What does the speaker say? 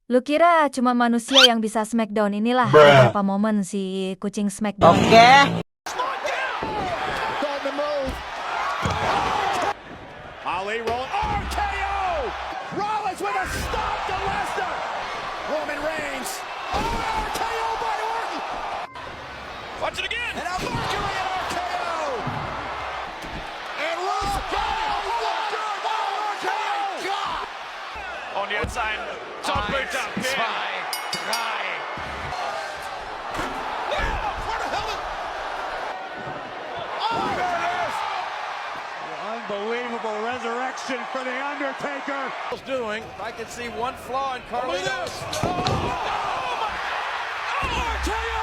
Lu kira cuma manusia yang bisa smackdown inilah beberapa momen si kucing smackdown. Oke. Ali rolling. RKO! Rollins with a stop to Lesnar. Roman Reigns. Oh, RKO by Orton. Watch it again. And a Mercury and RKO. And Rollins got it. Oh, RKO. On the outside. Top boot up. Unbelievable resurrection for The Undertaker. Doing, I can see one flaw in Carlos. Oh, my! Oh, RKO!